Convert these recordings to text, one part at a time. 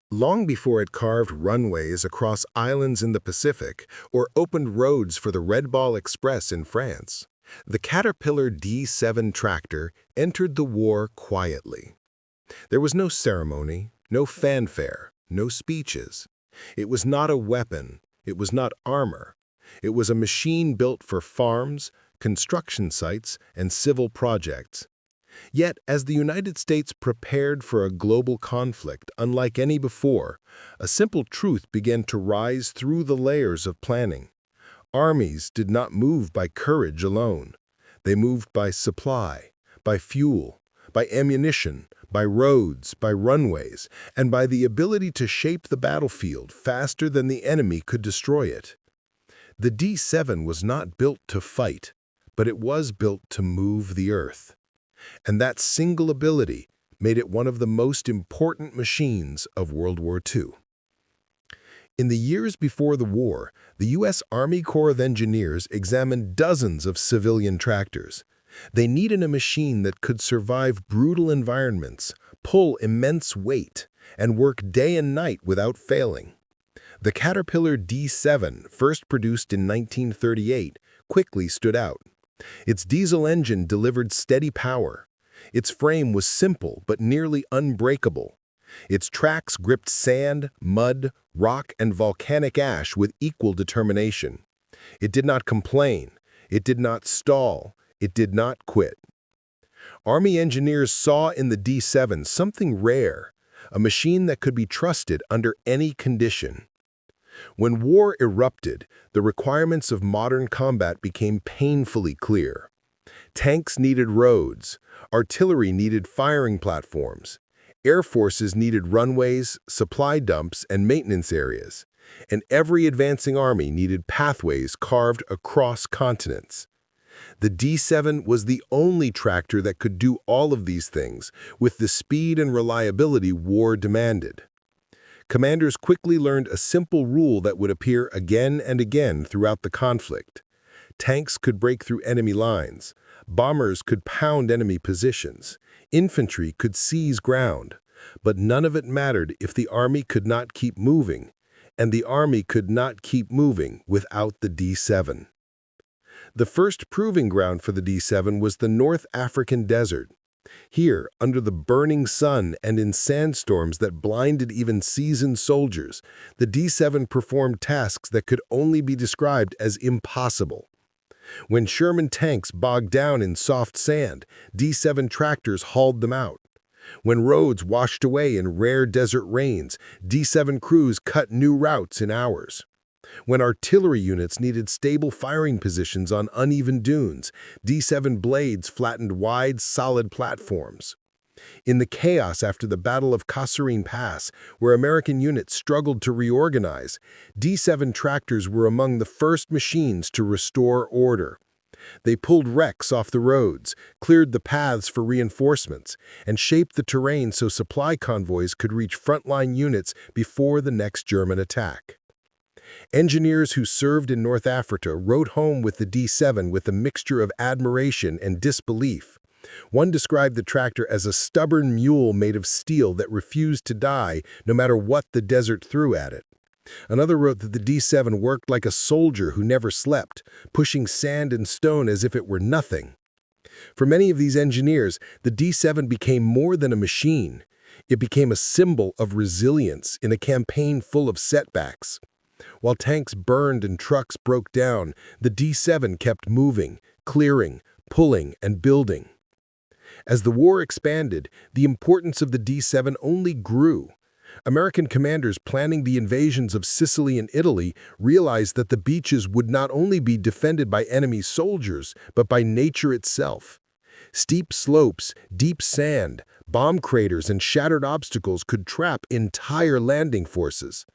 Long before it carved runways across islands in the Pacific or opened roads for the Red Ball Express in France, the Caterpillar D7 tractor entered the war quietly. There was no ceremony, no fanfare, no speeches. It was not a weapon, it was not armor. It was a machine built for farms, construction sites, and civil projects. Yet, as the United States prepared for a global conflict unlike any before, a simple truth began to rise through the layers of planning. Armies did not move by courage alone. They moved by supply, by fuel, by ammunition, by roads, by runways, and by the ability to shape the battlefield faster than the enemy could destroy it. The D7 was not built to fight, but it was built to move the earth. And that single ability made it one of the most important machines of World War II. In the years before the war, the U.S. Army Corps of Engineers examined dozens of civilian tractors. They needed a machine that could survive brutal environments, pull immense weight, and work day and night without failing. The Caterpillar D7, first produced in 1938, quickly stood out. Its diesel engine delivered steady power. Its frame was simple but nearly unbreakable. Its tracks gripped sand, mud, rock, and volcanic ash with equal determination. It did not complain. It did not stall. It did not quit. Army engineers saw in the D7 something rare, a machine that could be trusted under any condition. When war erupted, the requirements of modern combat became painfully clear. Tanks needed roads, artillery needed firing platforms, air forces needed runways, supply dumps, and maintenance areas, and every advancing army needed pathways carved across continents. The D7 was the only tractor that could do all of these things with the speed and reliability war demanded. Commanders quickly learned a simple rule that would appear again and again throughout the conflict. Tanks could break through enemy lines, bombers could pound enemy positions, infantry could seize ground, but none of it mattered if the army could not keep moving, and the army could not keep moving without the D7. The first proving ground for the D7 was the North African desert. Here, under the burning sun and in sandstorms that blinded even seasoned soldiers, the D7 performed tasks that could only be described as impossible. When Sherman tanks bogged down in soft sand, D7 tractors hauled them out. When roads washed away in rare desert rains, D7 crews cut new routes in hours. When artillery units needed stable firing positions on uneven dunes, D7 blades flattened wide, solid platforms. In the chaos after the Battle of Kasserine Pass, where American units struggled to reorganize, D7 tractors were among the first machines to restore order. They pulled wrecks off the roads, cleared the paths for reinforcements, and shaped the terrain so supply convoys could reach frontline units before the next German attack. Engineers who served in North Africa wrote home with the D7 with a mixture of admiration and disbelief. One described the tractor as a stubborn mule made of steel that refused to die no matter what the desert threw at it. Another wrote that the D7 worked like a soldier who never slept, pushing sand and stone as if it were nothing. For many of these engineers, the D7 became more than a machine. It became a symbol of resilience in a campaign full of setbacks. While tanks burned and trucks broke down, the D7 kept moving, clearing, pulling, and building. As the war expanded, the importance of the D7 only grew. American commanders planning the invasions of Sicily and Italy realized that the beaches would not only be defended by enemy soldiers, but by nature itself. Steep slopes, deep sand, bomb craters, and shattered obstacles could trap entire landing forces.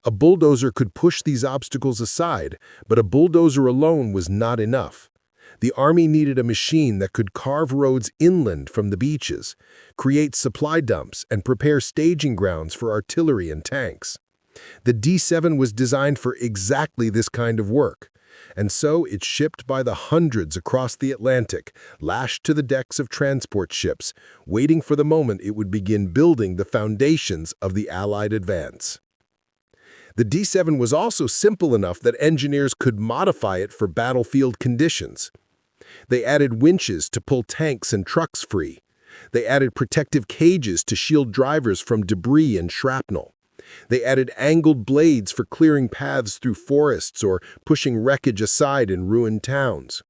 A bulldozer could push these obstacles aside, but a bulldozer alone was not enough. The Army needed a machine that could carve roads inland from the beaches, create supply dumps, and prepare staging grounds for artillery and tanks. The D7 was designed for exactly this kind of work. And so it's shipped by the hundreds across the Atlantic, lashed to the decks of transport ships, waiting for the moment it would begin building the foundations of the Allied advance. The D-7 was also simple enough that engineers could modify it for battlefield conditions. They added winches to pull tanks and trucks free. They added protective cages to shield drivers from debris and shrapnel. They added angled blades for clearing paths through forests or pushing wreckage aside in ruined towns.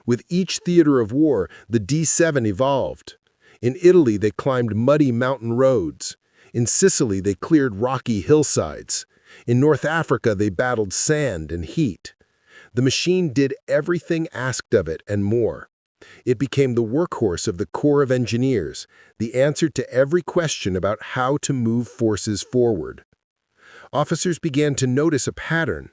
With each theater of war, the D-7 evolved. In Italy, they climbed muddy mountain roads. In Sicily, they cleared rocky hillsides. In North Africa, they battled sand and heat. The machine did everything asked of it and more. It became the workhorse of the Corps of Engineers, the answer to every question about how to move forces forward. Officers began to notice a pattern.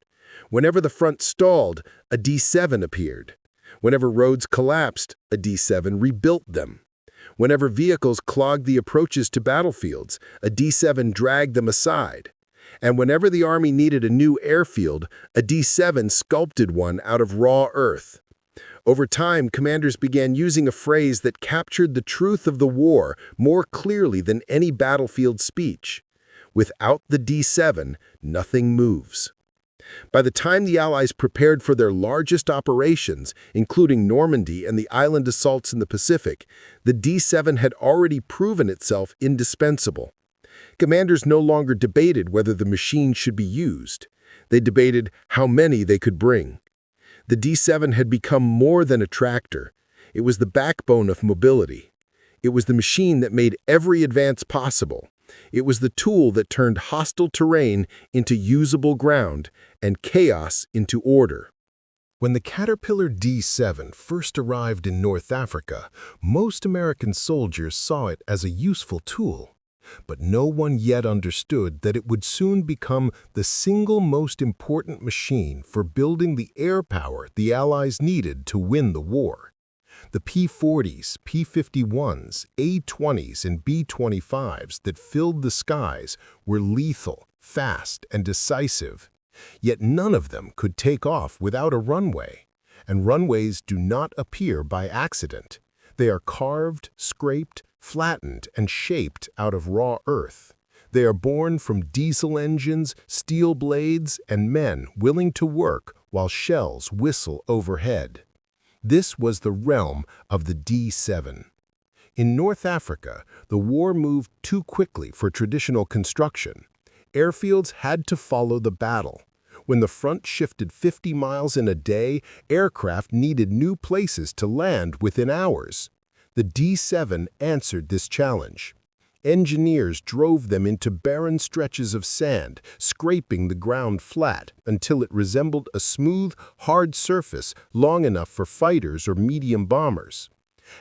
Whenever the front stalled, a D-7 appeared. Whenever roads collapsed, a D-7 rebuilt them. Whenever vehicles clogged the approaches to battlefields, a D-7 dragged them aside. And whenever the Army needed a new airfield, a D-7 sculpted one out of raw earth. Over time, commanders began using a phrase that captured the truth of the war more clearly than any battlefield speech. Without the D-7, nothing moves. By the time the Allies prepared for their largest operations, including Normandy and the island assaults in the Pacific, the D-7 had already proven itself indispensable. Commanders no longer debated whether the machine should be used. They debated how many they could bring. The D-7 had become more than a tractor. It was the backbone of mobility. It was the machine that made every advance possible. It was the tool that turned hostile terrain into usable ground and chaos into order. When the Caterpillar D-7 first arrived in North Africa, most American soldiers saw it as a useful tool. But no one yet understood that it would soon become the single most important machine for building the air power the Allies needed to win the war. The P-40s, P-51s, A-20s, and B-25s that filled the skies were lethal, fast, and decisive. Yet none of them could take off without a runway. And runways do not appear by accident. They are carved, scraped, flattened, and shaped out of raw earth. They are born from diesel engines, steel blades, and men willing to work while shells whistle overhead. This was the realm of the D-7. In North Africa, the war moved too quickly for traditional construction. Airfields had to follow the battle. When the front shifted 50 miles in a day, aircraft needed new places to land within hours. The D-7 answered this challenge. Engineers drove them into barren stretches of sand, scraping the ground flat until it resembled a smooth, hard surface long enough for fighters or medium bombers.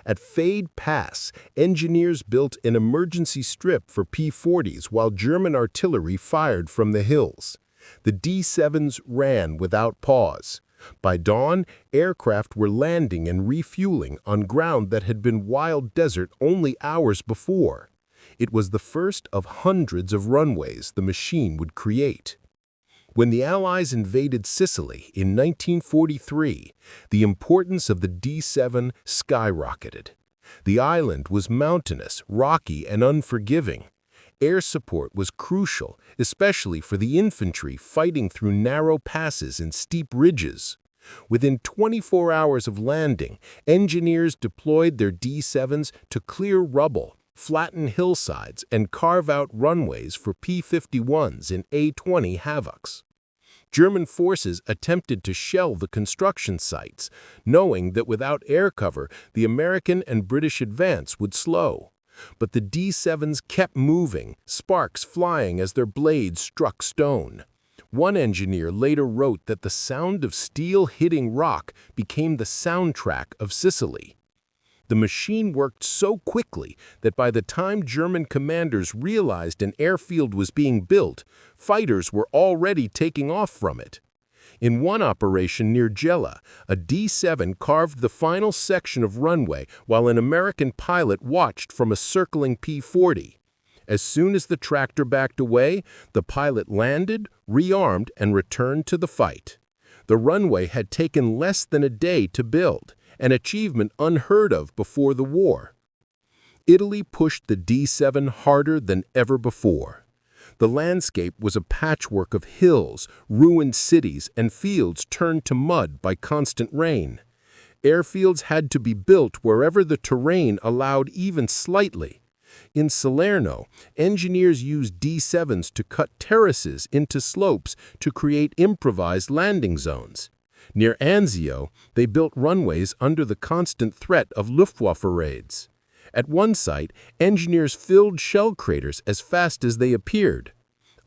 At Fade Pass, engineers built an emergency strip for P-40s while German artillery fired from the hills. The D-7s ran without pause. By dawn, aircraft were landing and refueling on ground that had been wild desert only hours before. It was the first of hundreds of runways the machine would create. When the Allies invaded Sicily in 1943, the importance of the D-7 skyrocketed. The island was mountainous, rocky, and unforgiving. Air support was crucial, especially for the infantry fighting through narrow passes and steep ridges. Within 24 hours of landing, engineers deployed their D-7s to clear rubble, flatten hillsides, and carve out runways for P-51s and A-20 Havocs. German forces attempted to shell the construction sites, knowing that without air cover, the American and British advance would slow. But the D-7s kept moving, sparks flying as their blades struck stone. One engineer later wrote that the sound of steel hitting rock became the soundtrack of Sicily. The machine worked so quickly that by the time German commanders realized an airfield was being built, fighters were already taking off from it. In one operation near Gela, a D-7 carved the final section of runway while an American pilot watched from a circling P-40. As soon as the tractor backed away, the pilot landed, rearmed, and returned to the fight. The runway had taken less than a day to build, an achievement unheard of before the war. Italy pushed the D-7 harder than ever before. The landscape was a patchwork of hills, ruined cities, and fields turned to mud by constant rain. Airfields had to be built wherever the terrain allowed even slightly. In Salerno, engineers used D-7s to cut terraces into slopes to create improvised landing zones. Near Anzio, they built runways under the constant threat of Luftwaffe raids. At one site, engineers filled shell craters as fast as they appeared.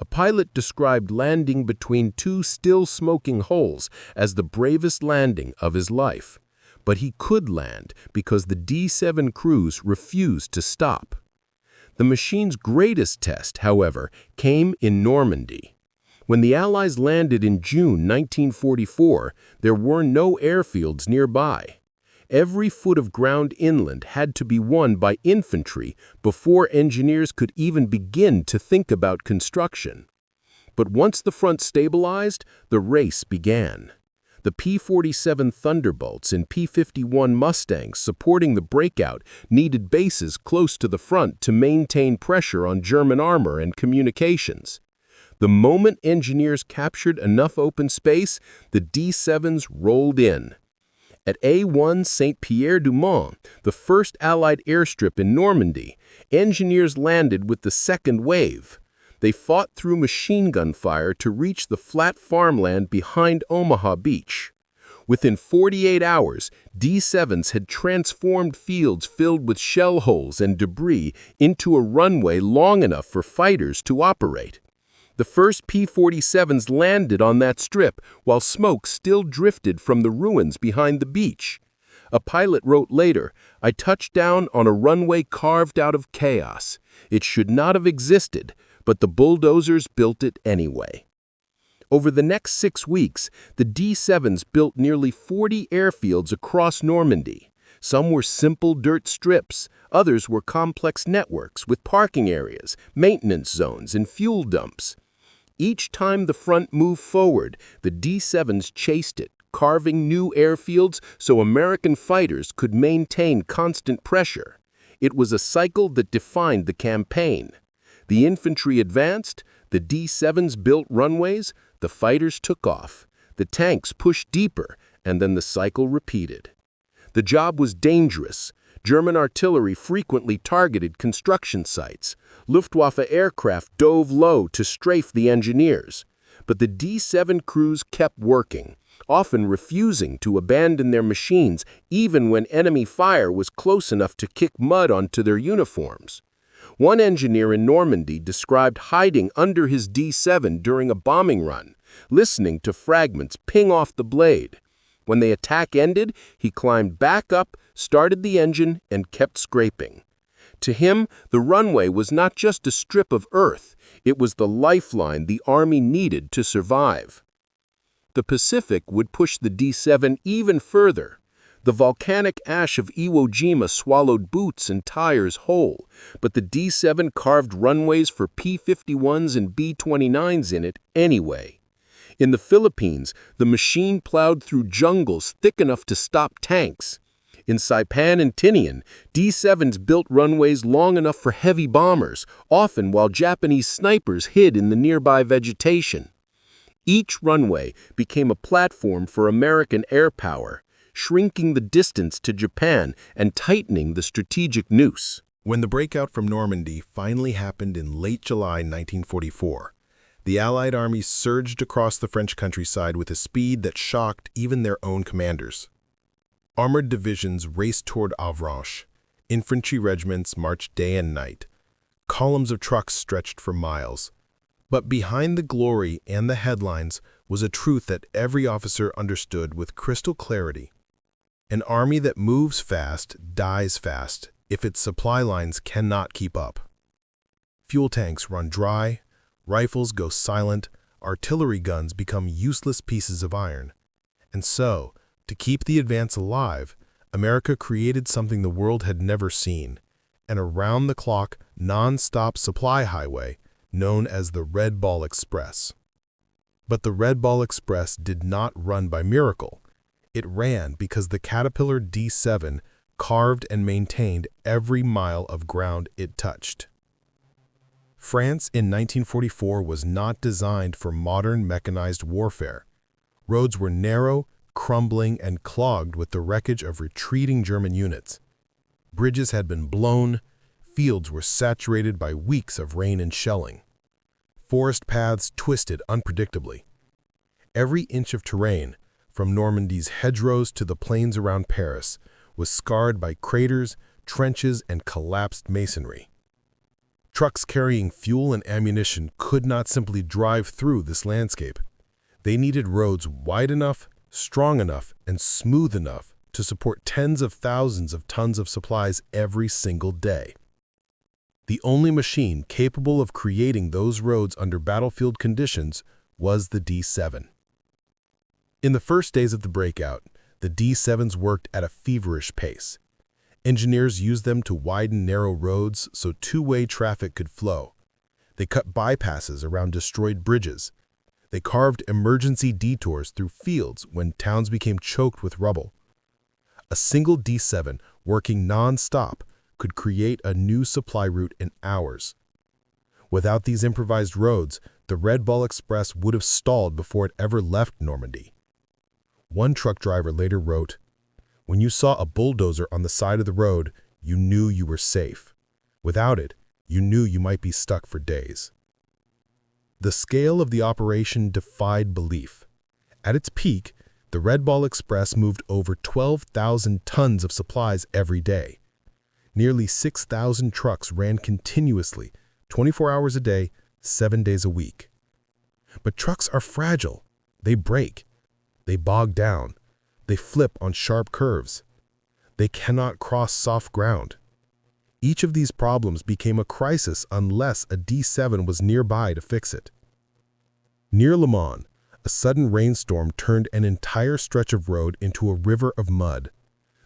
A pilot described landing between two still smoking holes as the bravest landing of his life. But he could land because the D-7 crews refused to stop. The machine's greatest test, however, came in Normandy. When the Allies landed in June 1944, there were no airfields nearby. Every foot of ground inland had to be won by infantry before engineers could even begin to think about construction. But once the front stabilized, the race began. The P-47 Thunderbolts and P-51 Mustangs supporting the breakout needed bases close to the front to maintain pressure on German armor and communications. The moment engineers captured enough open space, the D-7s rolled in. At A-1 Saint-Pierre-du-Mont, the first Allied airstrip in Normandy, engineers landed with the second wave. They fought through machine gun fire to reach the flat farmland behind Omaha Beach. Within 48 hours, D-7s had transformed fields filled with shell holes and debris into a runway long enough for fighters to operate. The first P-47s landed on that strip while smoke still drifted from the ruins behind the beach. A pilot wrote later, "I touched down on a runway carved out of chaos. It should not have existed, but the bulldozers built it anyway." Over the next 6 weeks, the D-7s built nearly 40 airfields across Normandy. Some were simple dirt strips, others were complex networks with parking areas, maintenance zones, and fuel dumps. Each time the front moved forward, the D-7s chased it, carving new airfields so American fighters could maintain constant pressure. It was a cycle that defined the campaign. The infantry advanced, the D-7s built runways, the fighters took off, the tanks pushed deeper, and then the cycle repeated. The job was dangerous. German artillery frequently targeted construction sites. Luftwaffe aircraft dove low to strafe the engineers. But the D-7 crews kept working, often refusing to abandon their machines even when enemy fire was close enough to kick mud onto their uniforms. One engineer in Normandy described hiding under his D-7 during a bombing run, listening to fragments ping off the blade. When the attack ended, he climbed back up, started the engine, and kept scraping. To him, the runway was not just a strip of earth, it was the lifeline the Army needed to survive. The Pacific would push the D-7 even further. The volcanic ash of Iwo Jima swallowed boots and tires whole, but the D-7 carved runways for P-51s and B-29s in it anyway. In the Philippines, the machine plowed through jungles thick enough to stop tanks. In Saipan and Tinian, D-7s built runways long enough for heavy bombers, often while Japanese snipers hid in the nearby vegetation. Each runway became a platform for American air power, shrinking the distance to Japan and tightening the strategic noose. When the breakout from Normandy finally happened in late July 1944, the Allied armies surged across the French countryside with a speed that shocked even their own commanders. Armored divisions raced toward Avranches. Infantry regiments marched day and night. Columns of trucks stretched for miles. But behind the glory and the headlines was a truth that every officer understood with crystal clarity. An army that moves fast dies fast if its supply lines cannot keep up. Fuel tanks run dry, rifles go silent, artillery guns become useless pieces of iron. And so, to keep the advance alive, America created something the world had never seen, an around-the-clock, non-stop supply highway known as the Red Ball Express. But the Red Ball Express did not run by miracle. It ran because the Caterpillar D7 carved and maintained every mile of ground it touched. France in 1944 was not designed for modern mechanized warfare. Roads were narrow, crumbling, and clogged with the wreckage of retreating German units. Bridges had been blown, fields were saturated by weeks of rain and shelling. Forest paths twisted unpredictably. Every inch of terrain, from Normandy's hedgerows to the plains around Paris, was scarred by craters, trenches, and collapsed masonry. Trucks carrying fuel and ammunition could not simply drive through this landscape. They needed roads wide enough, strong enough, and smooth enough to support tens of thousands of tons of supplies every single day. The only machine capable of creating those roads under battlefield conditions was the D7. In the first days of the breakout, the D7s worked at a feverish pace. Engineers used them to widen narrow roads so two-way traffic could flow. They cut bypasses around destroyed bridges. They carved emergency detours through fields when towns became choked with rubble. A single D7 working non-stop could create a new supply route in hours. Without these improvised roads, the Red Ball Express would have stalled before it ever left Normandy. One truck driver later wrote, "When you saw a bulldozer on the side of the road, you knew you were safe. Without it, you knew you might be stuck for days." The scale of the operation defied belief. At its peak, the Red Ball Express moved over 12,000 tons of supplies every day. Nearly 6,000 trucks ran continuously, 24 hours a day, 7 days a week. But trucks are fragile. They break. They bog down. They flip on sharp curves. They cannot cross soft ground. Each of these problems became a crisis unless a D7 was nearby to fix it. Near Le Mans, a sudden rainstorm turned an entire stretch of road into a river of mud.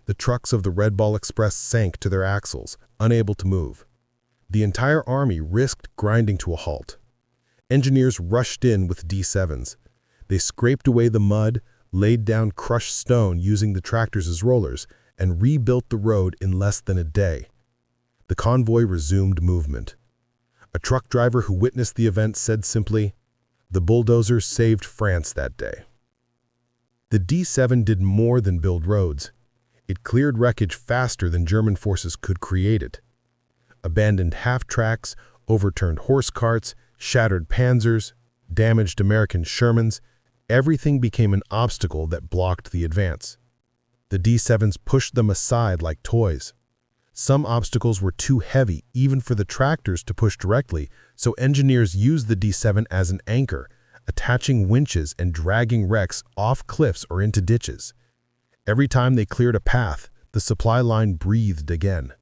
The trucks of the Red Ball Express sank to their axles, unable to move. The entire army risked grinding to a halt. Engineers rushed in with D7s. They scraped away the mud, laid down crushed stone using the tractors as rollers, and rebuilt the road in less than a day. The convoy resumed movement. A truck driver who witnessed the event said simply, "The bulldozer saved France that day." The D7 did more than build roads. It cleared wreckage faster than German forces could create it. Abandoned half-tracks, overturned horse carts, shattered panzers, damaged American Shermans, everything became an obstacle that blocked the advance. The D7s pushed them aside like toys. Some obstacles were too heavy even for the tractors to push directly, so engineers used the D7 as an anchor, attaching winches and dragging wrecks off cliffs or into ditches. Every time they cleared a path, the supply line breathed again.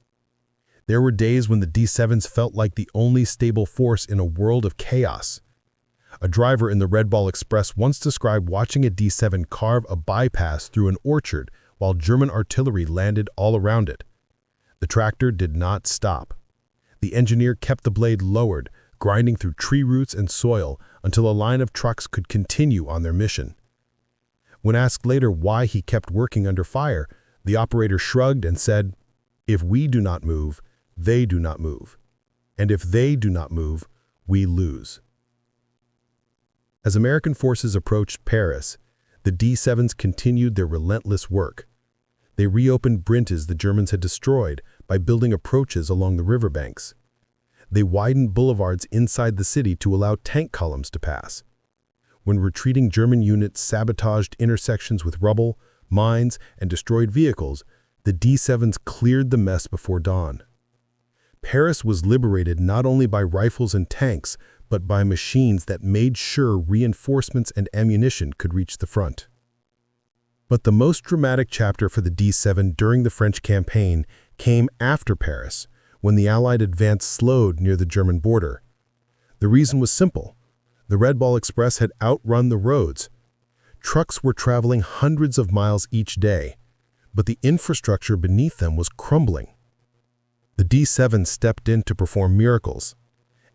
There were days when the D7s felt like the only stable force in a world of chaos. A driver in the Red Ball Express once described watching a D7 carve a bypass through an orchard while German artillery landed all around it. The tractor did not stop. The engineer kept the blade lowered, grinding through tree roots and soil until a line of trucks could continue on their mission. When asked later why he kept working under fire, the operator shrugged and said, "If we do not move, they do not move. And if they do not move, we lose." As American forces approached Paris, the D7s continued their relentless work. They reopened bridges the Germans had destroyed by building approaches along the riverbanks. They widened boulevards inside the city to allow tank columns to pass. When retreating German units sabotaged intersections with rubble, mines, and destroyed vehicles, the D7s cleared the mess before dawn. Paris was liberated not only by rifles and tanks, but by machines that made sure reinforcements and ammunition could reach the front. But the most dramatic chapter for the D7 during the French campaign came after Paris, when the Allied advance slowed near the German border. The reason was simple. The Red Ball Express had outrun the roads. Trucks were traveling hundreds of miles each day, but the infrastructure beneath them was crumbling. The D7 stepped in to perform miracles.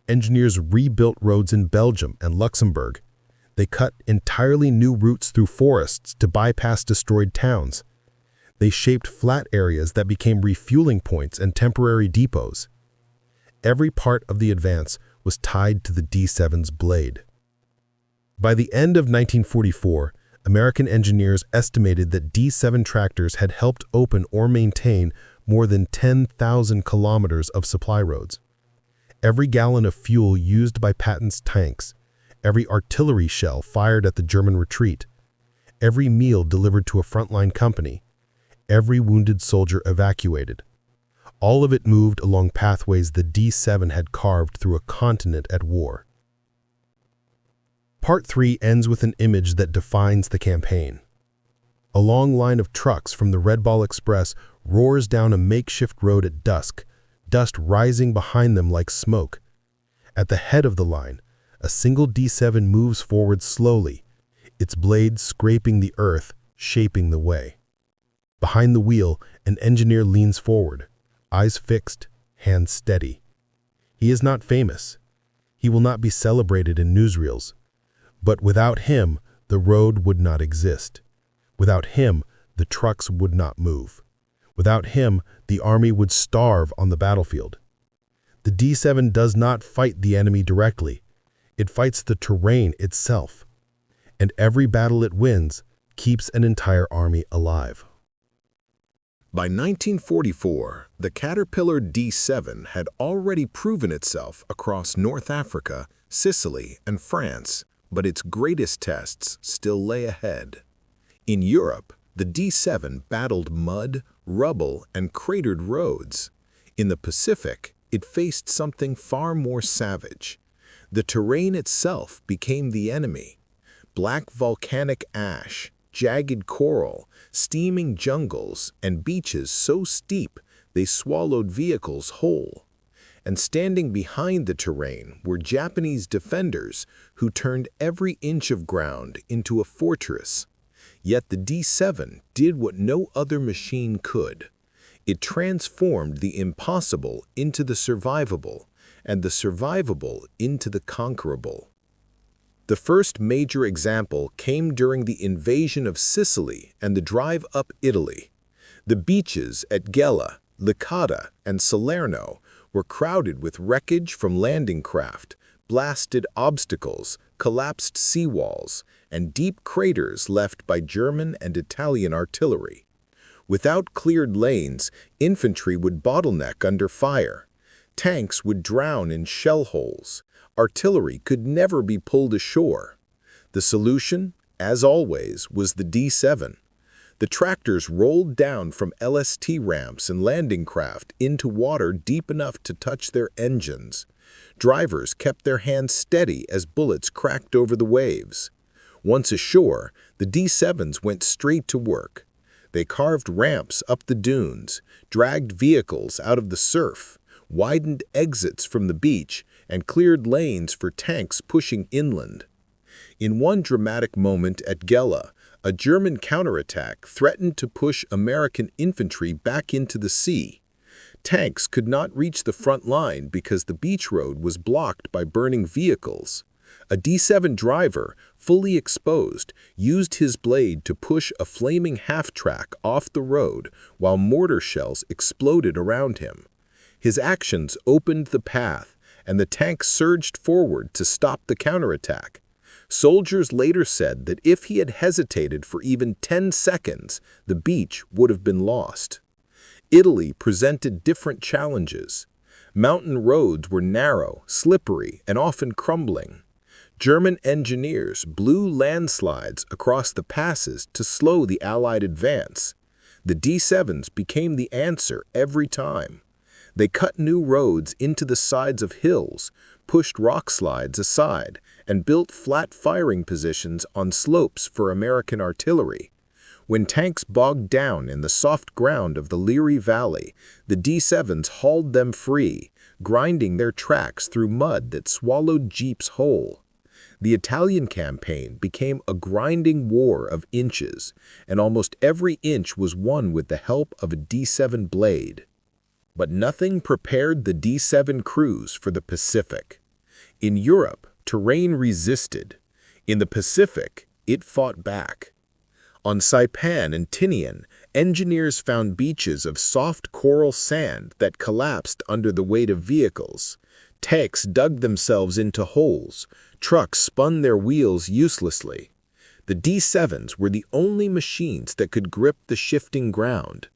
Engineers rebuilt roads in Belgium and Luxembourg. They cut entirely new routes through forests to bypass destroyed towns. They shaped flat areas that became refueling points and temporary depots. Every part of the advance was tied to the D7's blade. By the end of 1944, American engineers estimated that D7 tractors had helped open or maintain more than 10,000 kilometers of supply roads. Every gallon of fuel used by Patton's tanks, every artillery shell fired at the German retreat, every meal delivered to a frontline company, every wounded soldier evacuated. All of it moved along pathways the D7 had carved through a continent at war. Part 3 ends with an image that defines the campaign. A long line of trucks from the Red Ball Express roars down a makeshift road at dusk, dust rising behind them like smoke. At the head of the line, a single D7 moves forward slowly, its blade scraping the earth, shaping the way. Behind the wheel, an engineer leans forward, eyes fixed, hands steady. He is not famous. He will not be celebrated in newsreels. But without him, the road would not exist. Without him, the trucks would not move. Without him, the army would starve on the battlefield. The D7 does not fight the enemy directly. It fights the terrain itself. And every battle it wins keeps an entire army alive. By 1944, the Caterpillar D7 had already proven itself across North Africa, Sicily, and France, but its greatest tests still lay ahead. In Europe, the D7 battled mud, rubble, and cratered roads. In the Pacific, it faced something far more savage. The terrain itself became the enemy. Black volcanic ash, jagged coral, steaming jungles, and beaches so steep they swallowed vehicles whole. And standing behind the terrain were Japanese defenders who turned every inch of ground into a fortress. Yet the D7 did what no other machine could. It transformed the impossible into the survivable, and the survivable into the conquerable. The first major example came during the invasion of Sicily and the drive up Italy. The beaches at Gela, Licata, and Salerno were crowded with wreckage from landing craft, blasted obstacles, collapsed seawalls, and deep craters left by German and Italian artillery. Without cleared lanes, infantry would bottleneck under fire. Tanks would drown in shell holes. Artillery could never be pulled ashore. The solution, as always, was the D7. The tractors rolled down from LST ramps and landing craft into water deep enough to touch their engines. Drivers kept their hands steady as bullets cracked over the waves. Once ashore, the D7s went straight to work. They carved ramps up the dunes, dragged vehicles out of the surf, widened exits from the beach, and cleared lanes for tanks pushing inland. In one dramatic moment at Gela, a German counterattack threatened to push American infantry back into the sea. Tanks could not reach the front line because the beach road was blocked by burning vehicles. A D7 driver, fully exposed, used his blade to push a flaming half-track off the road while mortar shells exploded around him. His actions opened the path, and the tank surged forward to stop the counterattack. Soldiers later said that if he had hesitated for even 10 seconds, the beach would have been lost. Italy presented different challenges. Mountain roads were narrow, slippery, and often crumbling. German engineers blew landslides across the passes to slow the Allied advance. The D7s became the answer every time. They cut new roads into the sides of hills, pushed rock slides aside, and built flat firing positions on slopes for American artillery. When tanks bogged down in the soft ground of the Liri Valley, the D7s hauled them free, grinding their tracks through mud that swallowed jeeps whole. The Italian campaign became a grinding war of inches, and almost every inch was won with the help of a D7 blade. But nothing prepared the D7 crews for the Pacific. In Europe, terrain resisted. In the Pacific, it fought back. On Saipan and Tinian, engineers found beaches of soft coral sand that collapsed under the weight of vehicles. Tanks dug themselves into holes. Trucks spun their wheels uselessly. The D-7s were the only machines that could grip the shifting ground.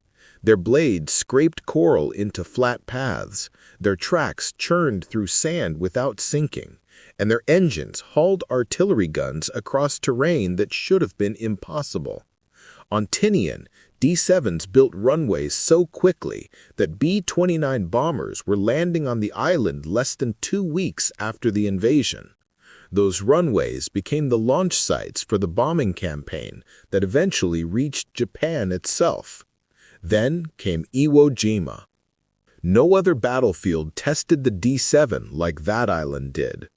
Their blades scraped coral into flat paths. Their tracks churned through sand without sinking, and their engines hauled artillery guns across terrain that should have been impossible. On Tinian, D-7s built runways so quickly that B-29 bombers were landing on the island less than 2 weeks after the invasion. Those runways became the launch sites for the bombing campaign that eventually reached Japan itself. Then came Iwo Jima. No other battlefield tested the D-7 like that island did.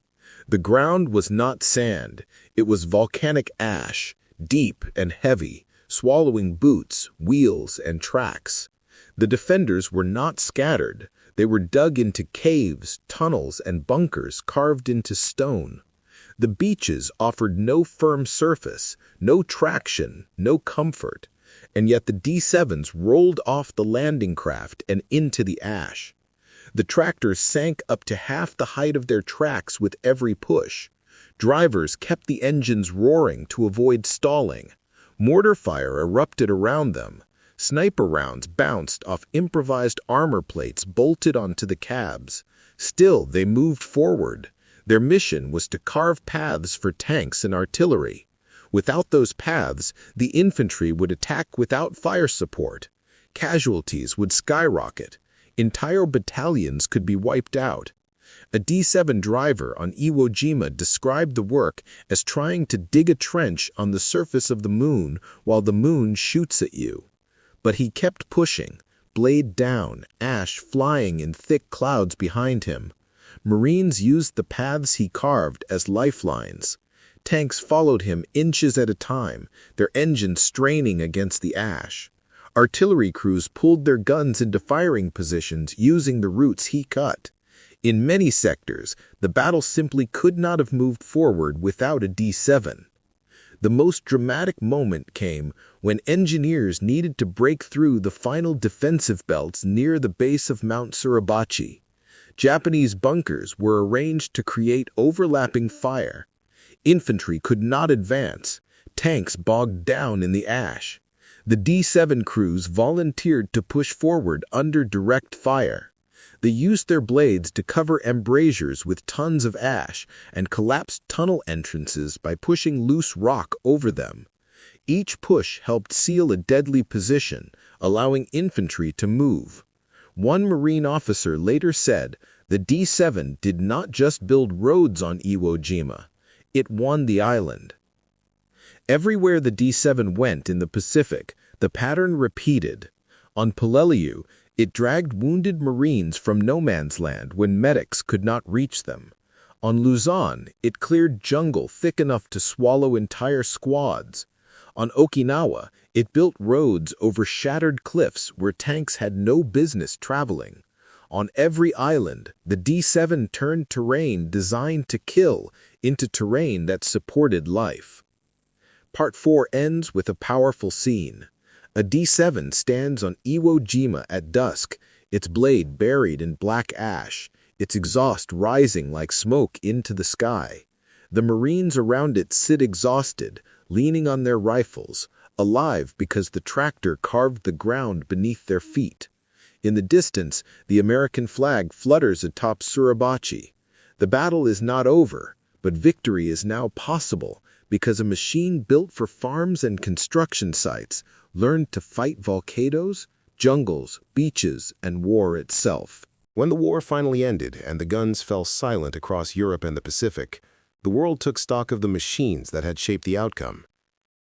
The ground was not sand, it was volcanic ash, deep and heavy, swallowing boots, wheels, and tracks. The defenders were not scattered. They were dug into caves, tunnels, and bunkers carved into stone. The beaches offered no firm surface, no traction, no comfort, and yet the D-7s rolled off the landing craft and into the ash. The tractors sank up to half the height of their tracks with every push. Drivers kept the engines roaring to avoid stalling. Mortar fire erupted around them. Sniper rounds bounced off improvised armor plates bolted onto the cabs. Still, they moved forward. Their mission was to carve paths for tanks and artillery. Without those paths, the infantry would attack without fire support. Casualties would skyrocket. Entire battalions could be wiped out. A D-7 driver on Iwo Jima described the work as trying to dig a trench on the surface of the moon while the moon shoots at you. But he kept pushing, blade down, ash flying in thick clouds behind him. Marines used the paths he carved as lifelines. Tanks followed him inches at a time, their engines straining against the ash. Artillery crews pulled their guns into firing positions using the routes he cut. In many sectors, the battle simply could not have moved forward without a D-7. The most dramatic moment came when engineers needed to break through the final defensive belts near the base of Mount Suribachi. Japanese bunkers were arranged to create overlapping fire. Infantry could not advance. Tanks bogged down in the ash. The D-7 crews volunteered to push forward under direct fire. They used their blades to cover embrasures with tons of ash and collapsed tunnel entrances by pushing loose rock over them. Each push helped seal a deadly position, allowing infantry to move. One Marine officer later said, "The D-7 did not just build roads on Iwo Jima. It won the island." Everywhere the D-7 went in the Pacific, the pattern repeated. On Peleliu, it dragged wounded Marines from no man's land when medics could not reach them. On Luzon, it cleared jungle thick enough to swallow entire squads. On Okinawa, it built roads over shattered cliffs where tanks had no business traveling. On every island, the D-7 turned terrain designed to kill into terrain that supported life. Part 4 ends with a powerful scene. A D-7 stands on Iwo Jima at dusk, its blade buried in black ash, its exhaust rising like smoke into the sky. The Marines around it sit exhausted, leaning on their rifles, alive because the tractor carved the ground beneath their feet. In the distance, the American flag flutters atop Suribachi. The battle is not over, but victory is now possible because a machine built for farms and construction sites learned to fight volcanoes, jungles, beaches, and war itself. When the war finally ended and the guns fell silent across Europe and the Pacific, the world took stock of the machines that had shaped the outcome.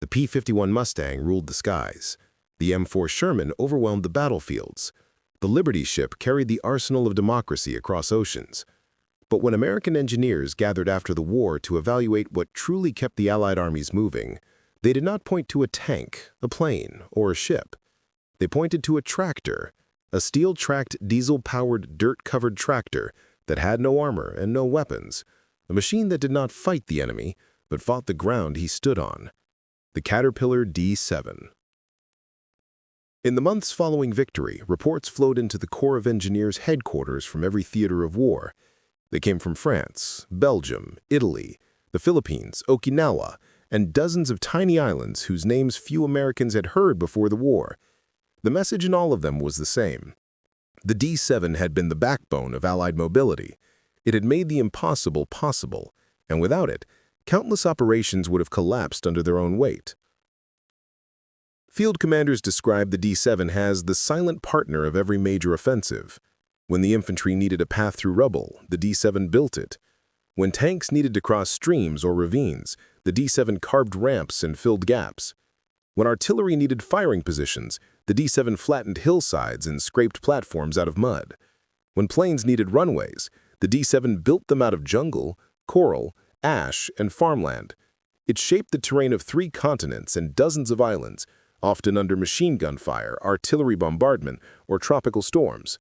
The P-51 Mustang ruled the skies. The M4 Sherman overwhelmed the battlefields. The Liberty ship carried the arsenal of democracy across oceans. But when American engineers gathered after the war to evaluate what truly kept the Allied armies moving, they did not point to a tank, a plane, or a ship. They pointed to a tractor, a steel-tracked, diesel-powered, dirt-covered tractor that had no armor and no weapons, a machine that did not fight the enemy, but fought the ground he stood on. The Caterpillar D7. In the months following victory, reports flowed into the Corps of Engineers headquarters from every theater of war. They came from France, Belgium, Italy, the Philippines, Okinawa, and dozens of tiny islands whose names few Americans had heard before the war. The message in all of them was the same. The D7 had been the backbone of Allied mobility. It had made the impossible possible, and without it, countless operations would have collapsed under their own weight. Field commanders described the D7 as the silent partner of every major offensive. When the infantry needed a path through rubble, the D7 built it. When tanks needed to cross streams or ravines, the D7 carved ramps and filled gaps. When artillery needed firing positions, the D7 flattened hillsides and scraped platforms out of mud. When planes needed runways, the D7 built them out of jungle, coral, ash, and farmland. It shaped the terrain of 3 continents and dozens of islands, often under machine gun fire, artillery bombardment, or tropical storms.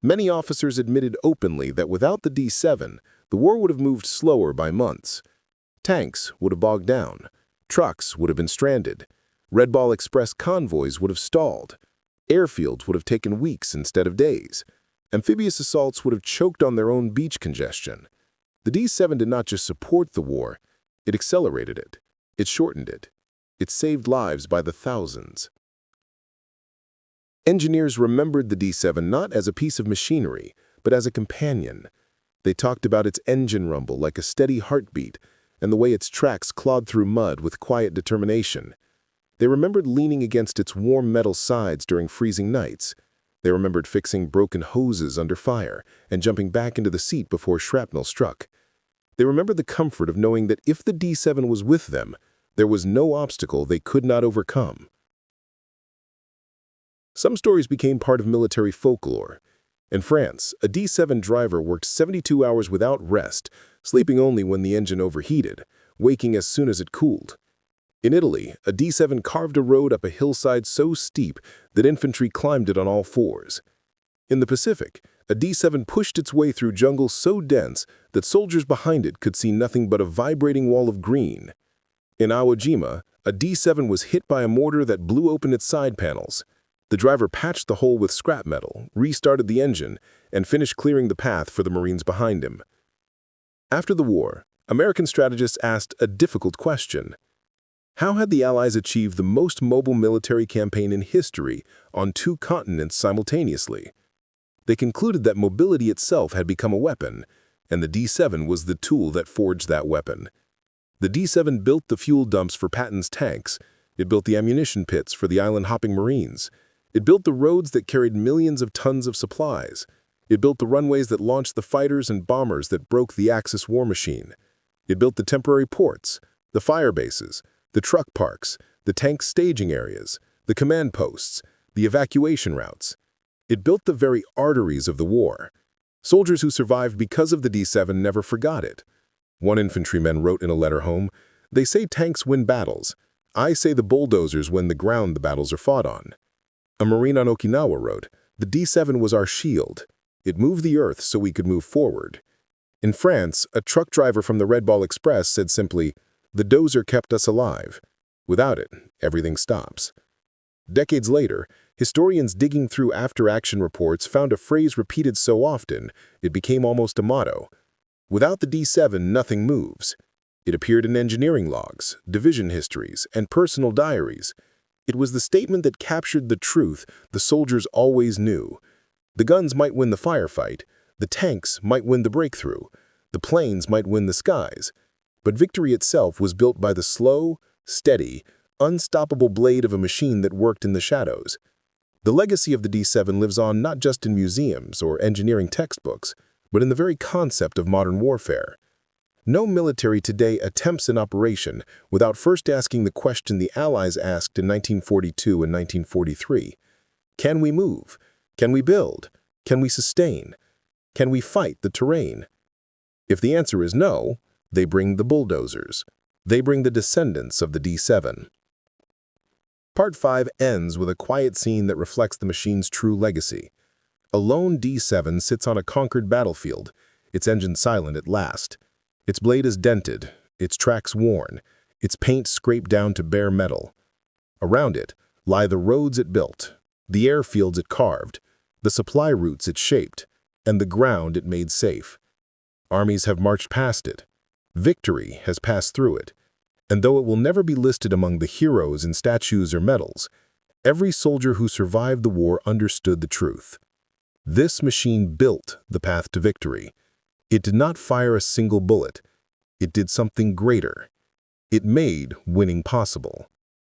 Many officers admitted openly that without the D7, the war would have moved slower by months. Tanks would have bogged down, trucks would have been stranded, Red Ball Express convoys would have stalled, airfields would have taken weeks instead of days, amphibious assaults would have choked on their own beach congestion. The D7 did not just support the war, it accelerated it, it shortened it. It saved lives by the thousands. Engineers remembered the D7 not as a piece of machinery, but as a companion. They talked about its engine rumble like a steady heartbeat, and the way its tracks clawed through mud with quiet determination. They remembered leaning against its warm metal sides during freezing nights. They remembered fixing broken hoses under fire and jumping back into the seat before shrapnel struck. They remembered the comfort of knowing that if the D7 was with them, there was no obstacle they could not overcome. Some stories became part of military folklore. In France, a D7 driver worked 72 hours without rest, sleeping only when the engine overheated, waking as soon as it cooled. In Italy, a D7 carved a road up a hillside so steep that infantry climbed it on all fours. In the Pacific, a D7 pushed its way through jungle so dense that soldiers behind it could see nothing but a vibrating wall of green. In Iwo Jima, a D7 was hit by a mortar that blew open its side panels. The driver patched the hole with scrap metal, restarted the engine, and finished clearing the path for the Marines behind him. After the war, American strategists asked a difficult question. How had the Allies achieved the most mobile military campaign in history on 2 continents simultaneously? They concluded that mobility itself had become a weapon, and the D7 was the tool that forged that weapon. The D7 built the fuel dumps for Patton's tanks. It built the ammunition pits for the island-hopping Marines. It built the roads that carried millions of tons of supplies. It built the runways that launched the fighters and bombers that broke the Axis war machine. It built the temporary ports, the fire bases, the truck parks, the tank staging areas, the command posts, the evacuation routes. It built the very arteries of the war. Soldiers who survived because of the D7 never forgot it. One infantryman wrote in a letter home, "They say tanks win battles. I say the bulldozers win the ground the battles are fought on." A Marine on Okinawa wrote, "The D7 was our shield. It moved the earth so we could move forward." In France, a truck driver from the Red Ball Express said simply, "The dozer kept us alive. Without it, everything stops." Decades later, historians digging through after-action reports found a phrase repeated so often, it became almost a motto. Without the D7, nothing moves. It appeared in engineering logs, division histories, and personal diaries. It was the statement that captured the truth the soldiers always knew. The guns might win the firefight, the tanks might win the breakthrough, the planes might win the skies, but victory itself was built by the slow, steady, unstoppable blade of a machine that worked in the shadows. The legacy of the D7 lives on not just in museums or engineering textbooks, but in the very concept of modern warfare. No military today attempts an operation without first asking the question the Allies asked in 1942 and 1943. Can we move? Can we build? Can we sustain? Can we fight the terrain? If the answer is no, they bring the bulldozers. They bring the descendants of the D7. Part 5 ends with a quiet scene that reflects the machine's true legacy. A lone D7 sits on a conquered battlefield, its engine silent at last. Its blade is dented, its tracks worn, its paint scraped down to bare metal. Around it lie the roads it built, the airfields it carved, the supply routes it shaped, and the ground it made safe. Armies have marched past it. Victory has passed through it. And though it will never be listed among the heroes in statues or medals, every soldier who survived the war understood the truth. This machine built the path to victory. It did not fire a single bullet. It did something greater. It made winning possible.